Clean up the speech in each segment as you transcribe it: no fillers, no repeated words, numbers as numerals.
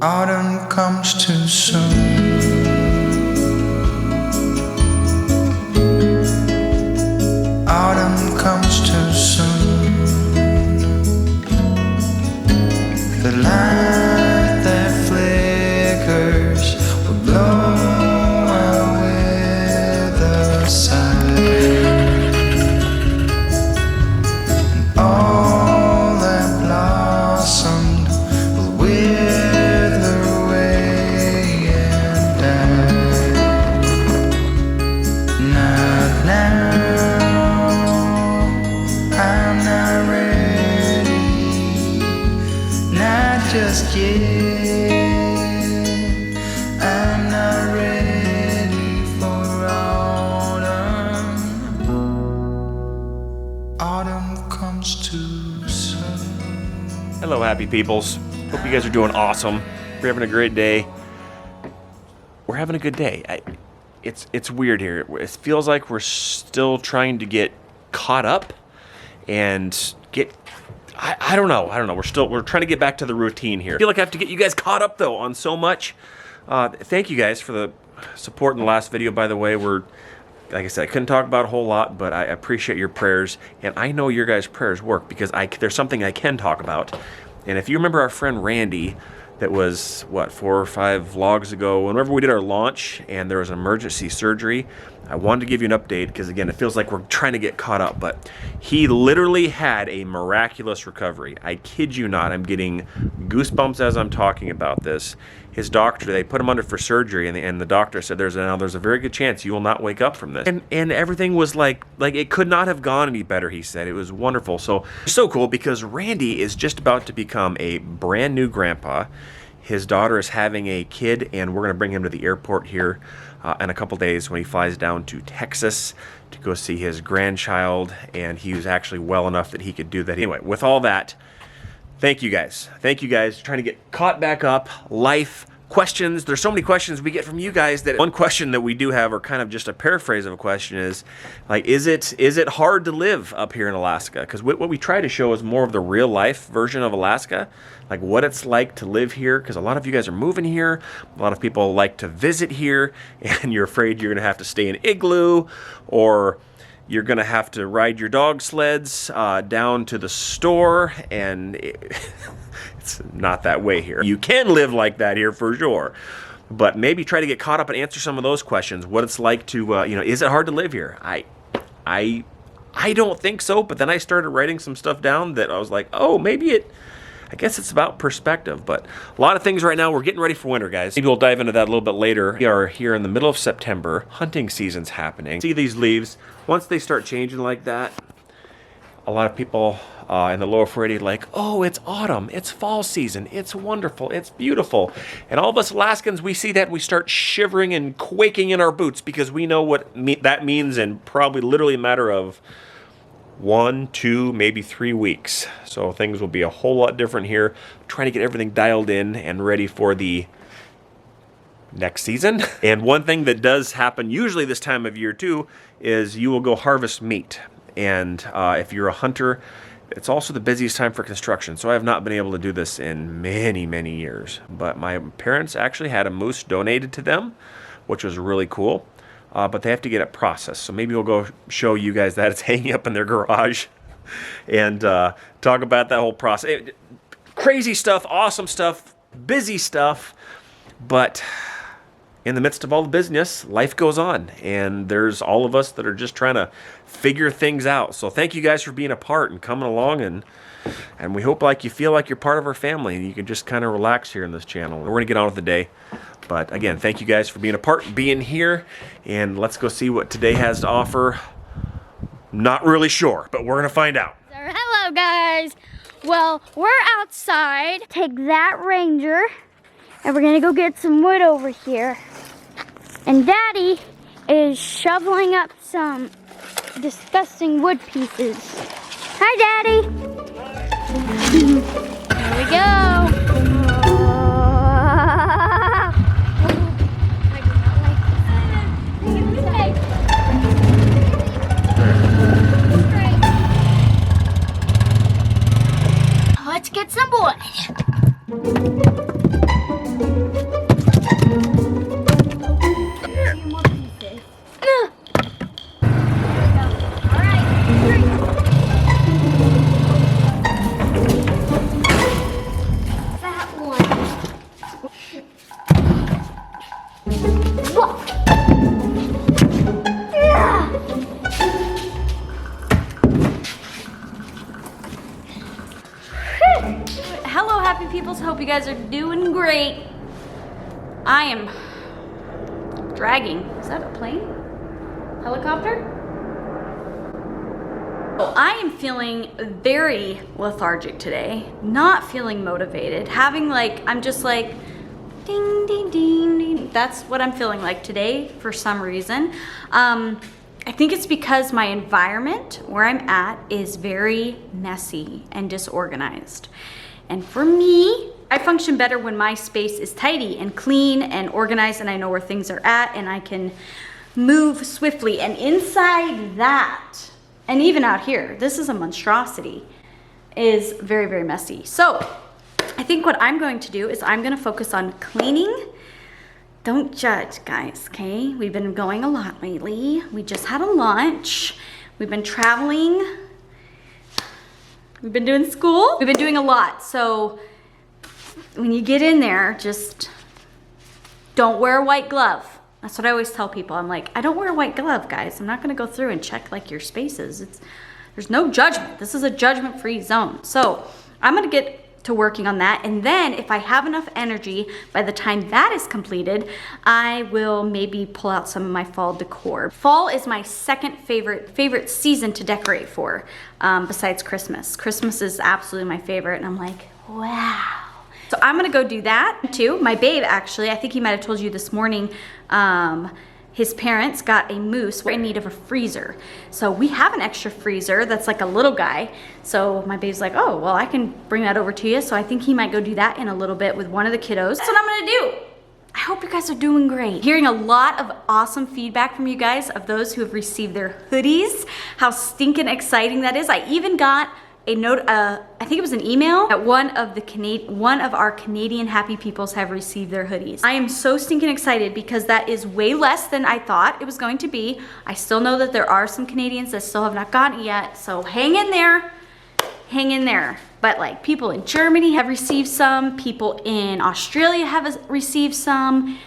Autumn comes too soon. Autumn comes too soon. The light that flickers will blow away the sun. And all that blossomed will wither away and die. Not now, I'm not ready, not just yet. I'm not ready for autumn. Autumn comes too soon. Hello, happy peoples. Hope you guys are doing awesome. We're having a great day. We're having a good day. It's weird here. It feels like we're still trying to get caught up and get. I don't know. We're trying to get back to the routine here. I feel like I have to get you guys caught up though on so much. Thank you guys for the support in the last video. By the way, like I said, I couldn't talk about a whole lot, but I appreciate your prayers, and I know your guys' prayers work because there's something I can talk about. And if you remember our friend Randy, that was, what, 4 or 5 vlogs ago, whenever we did our launch and there was an emergency surgery, I wanted to give you an update because, again, it feels like we're trying to get caught up, but he literally had a miraculous recovery. I kid you not, I'm getting goosebumps as I'm talking about this. His doctor, they put him under for surgery, and the doctor said there's a very good chance you will not wake up from this. And everything was like it could not have gone any better, he said. It was wonderful. So cool because Randy is just about to become a brand new grandpa. His daughter is having a kid, and we're going to bring him to the airport here in a couple days when he flies down to Texas to go see his grandchild, and he was actually well enough that he could do that. Anyway, with all that, thank you guys. Thank you guys. Trying to get caught back up. Life, questions. There's so many questions we get from you guys that one question that we do have, or kind of just a paraphrase of a question, is like, is it hard to live up here in Alaska? Because what we try to show is more of the real life version of Alaska, like what it's like to live here. Because a lot of you guys are moving here. A lot of people like to visit here, and you're afraid you're going to have to stay in igloo, or you're going to have to ride your dog sleds down to the store, and it's not that way here. You can live like that here for sure, but maybe try to get caught up and answer some of those questions. What it's like to, is it hard to live here? I don't think so, but then I started writing some stuff down that I was like, oh, I guess it's about perspective. But a lot of things right now. We're getting ready for winter, guys. Maybe we'll dive into that a little bit later. We are here in the middle of September. Hunting season's happening. See these leaves? Once they start changing like that, a lot of people in the lower 480 like, oh, it's autumn, it's fall season, it's wonderful, it's beautiful. And all of us Alaskans, we see that and we start shivering and quaking in our boots because we know what that means in probably literally a matter of 1, 2, maybe 3 weeks. So things will be a whole lot different here. Trying to get everything dialed in and ready for the next season. And one thing that does happen usually this time of year too is you will go harvest meat. And if you're a hunter, it's also the busiest time for construction. So I have not been able to do this in many, many years. But my parents actually had a moose donated to them, which was really cool. But they have to get it processed. So maybe we'll go show you guys that. It's hanging up in their garage. And talk about that whole process. Crazy stuff, awesome stuff, busy stuff. But in the midst of all the business, life goes on. And there's all of us that are just trying to figure things out. So thank you guys for being a part and coming along. And we hope like you feel like you're part of our family and you can just kind of relax here in this channel. We're going to get on with the day. But again, thank you guys for being a part, being here. And let's go see what today has to offer. Not really sure, but we're going to find out. Hello, guys. Well, we're outside. Take that Ranger, and we're going to go get some wood over here. And Daddy is shoveling up some disgusting wood pieces. Hi, Daddy. Here we go. Let's get some wood. happy peoples. Hope you guys are doing great. I am dragging. Is that a plane? Helicopter? Oh, I am feeling very lethargic today. Not feeling motivated. Having like, I'm just like, ding, ding, ding, ding. That's what I'm feeling like today for some reason. I think it's because my environment where I'm at is very messy and disorganized. And for me, I function better when my space is tidy and clean and organized and I know where things are at and I can move swiftly. And inside that, and even out here, this is a monstrosity, is very, very messy. So I think what I'm going to do is I'm gonna focus on cleaning. Don't judge, guys, okay? We've been going a lot lately. We just had a lunch. We've been traveling. We've been doing school. We've been doing a lot. So when you get in there, just don't wear a white glove. That's what I always tell people. I'm like, I don't wear a white glove, guys. I'm not gonna go through and check like your spaces. There's no judgment. This is a judgment-free zone. So I'm gonna get to working on that, and then if I have enough energy by the time that is completed, I will maybe pull out some of my fall decor. Fall is my second favorite season to decorate for, besides Christmas. Christmas is absolutely my favorite, and I'm like, wow. So I'm gonna go do that too. My babe, actually, I think he might have told you this morning, his parents got a moose. We're in need of a freezer. So we have an extra freezer that's like a little guy. So my babe's like, oh, well, I can bring that over to you. So I think he might go do that in a little bit with one of the kiddos. That's what I'm gonna do. I hope you guys are doing great. Hearing a lot of awesome feedback from you guys of those who have received their hoodies, how stinking exciting that is. I even got a note, I think it was an email that one of our Canadian happy peoples have received their hoodies. I am so stinking excited because that is way less than I thought it was going to be. I still know that there are some Canadians that still have not gotten it yet, so hang in there, hang in there. But like people in Germany have received some, people in Australia have received some.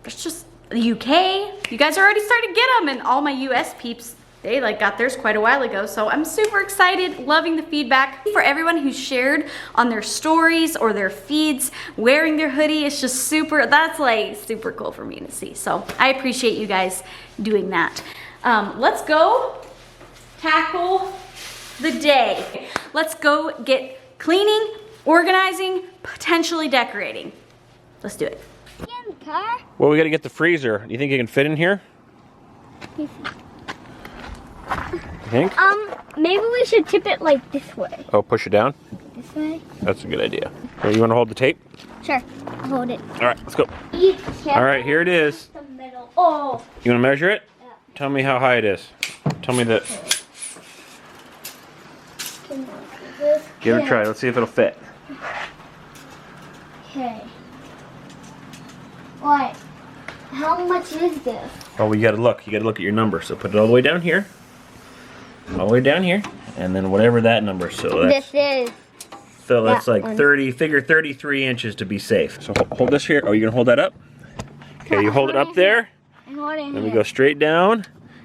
There's just the UK, you guys already started to get them, and all my US peeps, they like got theirs quite a while ago. So I'm super excited, loving the feedback. For everyone who's shared on their stories or their feeds wearing their hoodie, it's just that's like super cool for me to see. So I appreciate you guys doing that. Let's go tackle the day. Let's go get cleaning, organizing, potentially decorating. Let's do it. Well, we gotta get the freezer. You think you can fit in here? You think? Maybe we should tip it like this way. Oh, push it down? This way? That's a good idea. You want to hold the tape? Sure, I'll hold it. All right, let's go. All right, here it is. The middle. Oh. You want to measure it? Yeah. Tell me how high it is. Tell me that. Give it a try. Let's see if it'll fit. Okay. What? How much is this? Well, you gotta look. You gotta look at your number. So put it all the way down here. All the way down here. And then whatever that number is. So that's, that's like 30, figure 33 inches to be safe. So hold this here. Oh, you're gonna hold that up? Okay, you hold it up there. Then we go straight down.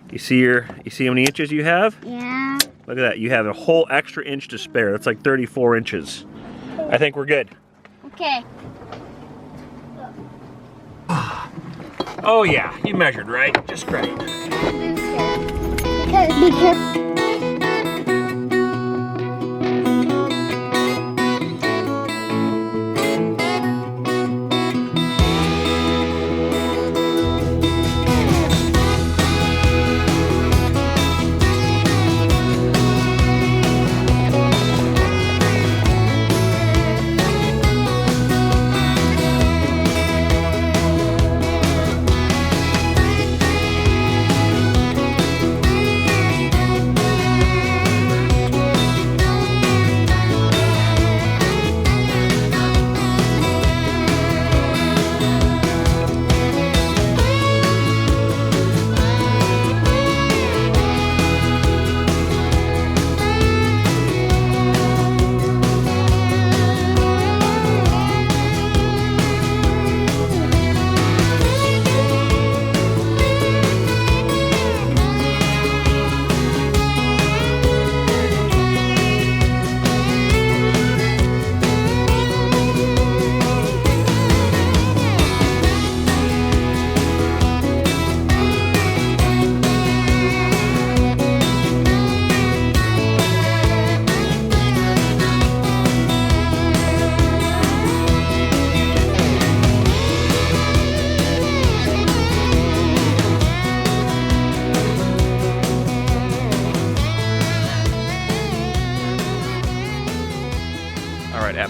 You see how many inches you have? Yeah. Look at that. You have a whole extra inch to spare. That's like 34 inches. I think we're good. Okay. Oh yeah, you measured right. Just great. Be careful.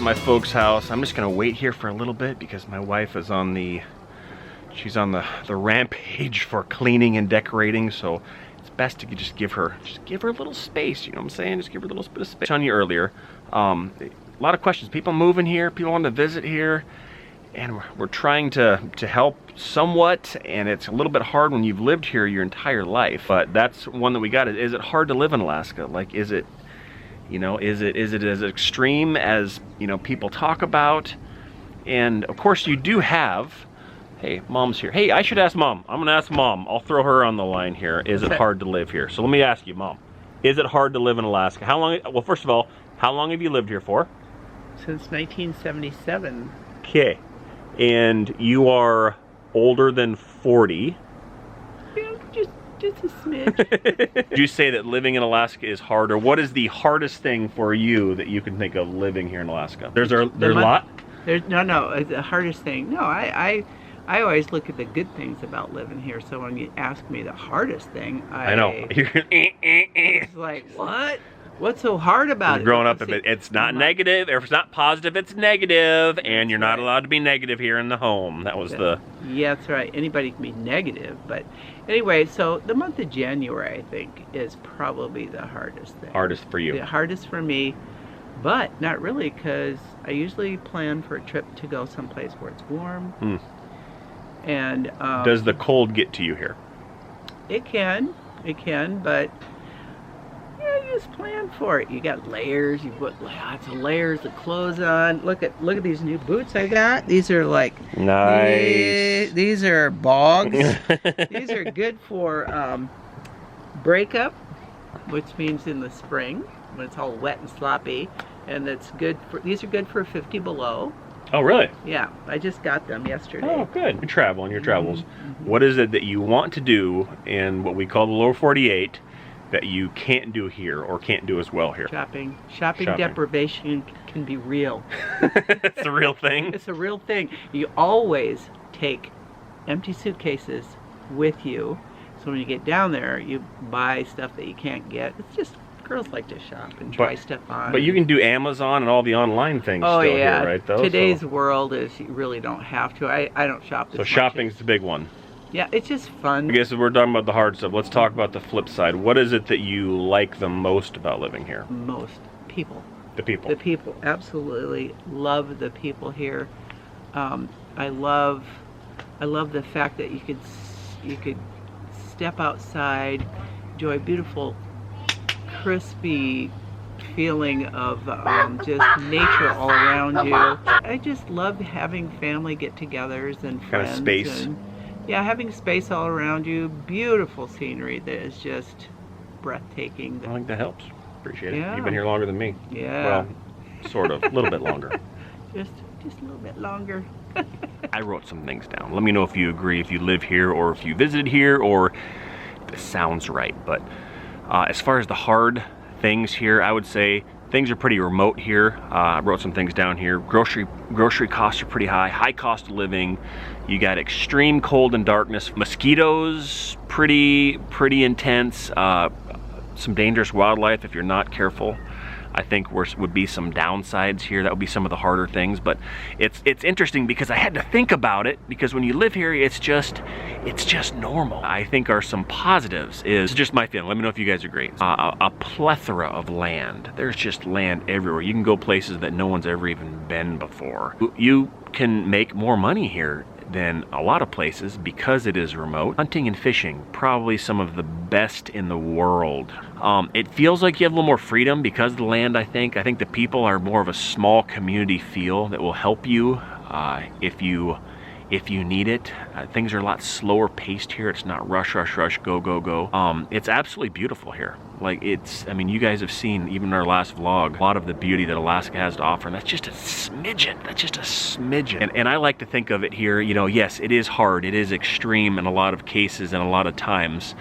my folks' house. I'm just gonna wait here for a little bit because my wife is on the rampage for cleaning and decorating, so it's best to just give her a little space, you know what I'm saying? Just give her a little bit of space. On you earlier, a lot of questions. People moving here, people want to visit here, and we're trying to help somewhat, and it's a little bit hard when you've lived here your entire life. But that's one that we got. Is it hard to live in Alaska? Like, is it, you know, is it as extreme as, you know, people talk about? And of course you do have, hey, Mom's here. Hey, I should ask Mom. I'm gonna ask Mom. I'll throw her on the line here. Is it hard to live here? So let me ask you, Mom. Is it hard to live in Alaska? How long, well, first of all, how long have you lived here for? Since 1977. Okay. And you are older than 40. Yeah, just a smidge. Would you say that living in Alaska is hard, or what is the hardest thing for you that you can think of living here in Alaska? There's a lot? No, the hardest thing. No, I always look at the good things about living here. So when you ask me the hardest thing, I know. It's like, what? What's so hard about it? Growing up, if it's not negative, or if it's not positive, it's negative, and you're not allowed to be negative here in the home. That was the... Yeah, that's right. Anybody can be negative. But anyway, so the month of January, I think, is probably the hardest thing. Hardest for you. The hardest for me, but not really, because I usually plan for a trip to go someplace where it's warm. And does the cold get to you here? It can, but yeah, you just plan for it. You got layers. You put lots of layers of clothes on. Look at these new boots I got. These are like nice. These are bogs. These are good for breakup, which means in the spring when it's all wet and sloppy, and that's good for. These are good for 50 below. Oh, really? Yeah, I just got them yesterday. Oh, good. You travel on your travels. What is it that you want to do in what we call the lower 48 that you can't do here, or can't do as well here? Shopping deprivation can be real. It's a real thing? It's a real thing. You always take empty suitcases with you, so when you get down there, you buy stuff that you can't get. It's just, girls like to shop and try stuff on. But you can do Amazon and all the online things still here, right? Though, today's world is, you really don't have to. I don't shop as much. So shopping's the big one. Yeah, it's just fun. I guess if we're talking about the hard stuff, let's talk about the flip side. What is it that you like the most about living here? Most people. The people. The people. Absolutely love the people here. I love the fact that you could step outside, enjoy a beautiful, crispy feeling of just nature all around you. I just love having family get-togethers and friends. Kind of space. Yeah, having space all around you, beautiful scenery that is just breathtaking. I think that helps. Appreciate it. Yeah. You've been here longer than me. Yeah. Well, sort of. A little bit longer. Just a little bit longer. I wrote some things down. Let me know if you agree, if you live here, or if you visited here, or if this sounds right. But as far as the hard things here, I would say things are pretty remote here. I wrote some things down here. Grocery costs are pretty high. High cost of living. You got extreme cold and darkness. Mosquitoes, pretty intense. Some dangerous wildlife if you're not careful. I think would be some downsides here. That would be some of the harder things. But it's interesting because I had to think about it, because when you live here, it's just normal. I think are some positives. Is just my feeling. Let me know if you guys agree. A plethora of land. There's just land everywhere. You can go places that no one's ever even been before. You can make more money here than a lot of places because it is remote. Hunting and fishing, probably some of the best in the world. It feels like you have a little more freedom because of the land, I think. I think the people are more of a small community feel that will help you if you need it. Things are a lot slower paced here. It's not rush, go. It's absolutely beautiful here. Like, I mean, you guys have seen, even in our last vlog, a lot of the beauty that Alaska has to offer, and that's just a smidgen. That's just a smidgen. And I like to think of it here, you know, yes, it is hard. It is extreme in a lot of cases and a lot of times.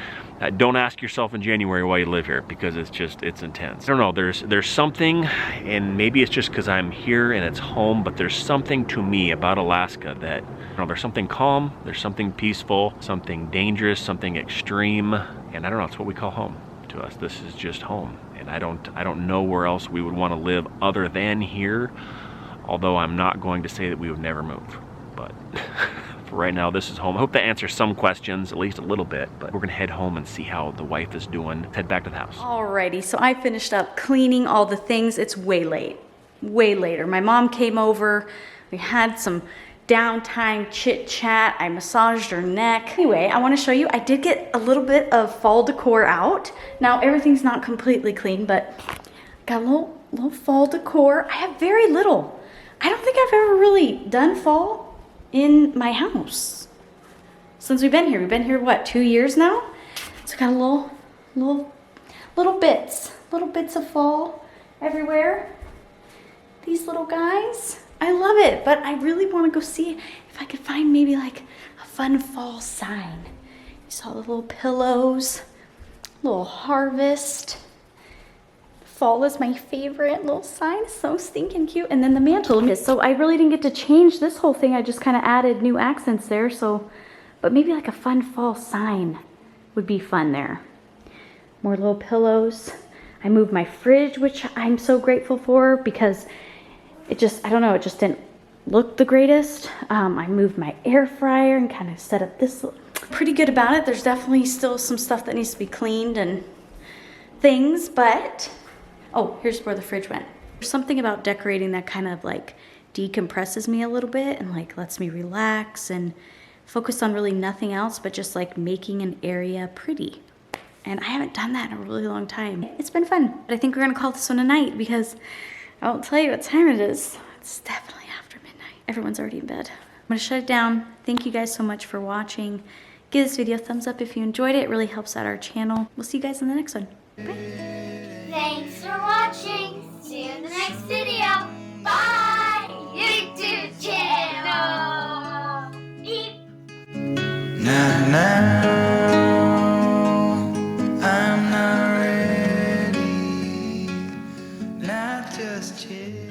Don't ask yourself in January why you live here, because it's intense. I don't know, there's something, and maybe it's just because I'm here and it's home, but there's something to me about Alaska that, you know, there's something calm, there's something peaceful, something dangerous, something extreme, and I don't know, it's what we call home to us. This is just home, and I don't know where else we would want to live other than here. Although I'm not going to say that we would never move. But for right now, this is home. I hope that answers some questions, at least a little bit. But we're gonna head home and see how the wife is doing. Head back to the house. Alrighty, so I finished up cleaning all the things. It's way late, way later. My mom came over. We had some downtime chit chat. I massaged her neck. Anyway, I want to show you, I did get a little bit of fall decor out. Now everything's not completely clean, but got a little fall decor. I have very little. I don't think I've ever really done fall in my house since we've been here. We've been here, what, 2 years now? So got a little bits of fall everywhere. These little guys. I love it, but I really want to go see if I could find maybe like a fun fall sign. You saw the little pillows, little harvest. Fall is my favorite little sign, so stinking cute. And then the mantle. So I really didn't get to change this whole thing. I just kind of added new accents there. So, but maybe like a fun fall sign would be fun there. More little pillows. I moved my fridge, which I'm so grateful for because it just, I don't know, it just didn't look the greatest. I moved my air fryer and kind of set up this. Pretty good about it. There's definitely still some stuff that needs to be cleaned and things, but, oh, here's where the fridge went. There's something about decorating that kind of like decompresses me a little bit and like lets me relax and focus on really nothing else but just like making an area pretty. And I haven't done that in a really long time. It's been fun, but I think we're gonna call this one a night because I won't tell you what time it is. It's definitely after midnight. Everyone's already in bed. I'm gonna shut it down. Thank you guys so much for watching. Give this video a thumbs up if you enjoyed it. It really helps out our channel. We'll see you guys in the next one. Bye. Thanks for watching. See you in the next video. Bye. YouTube channel. Beep. Now, I'm not ready, not just yet.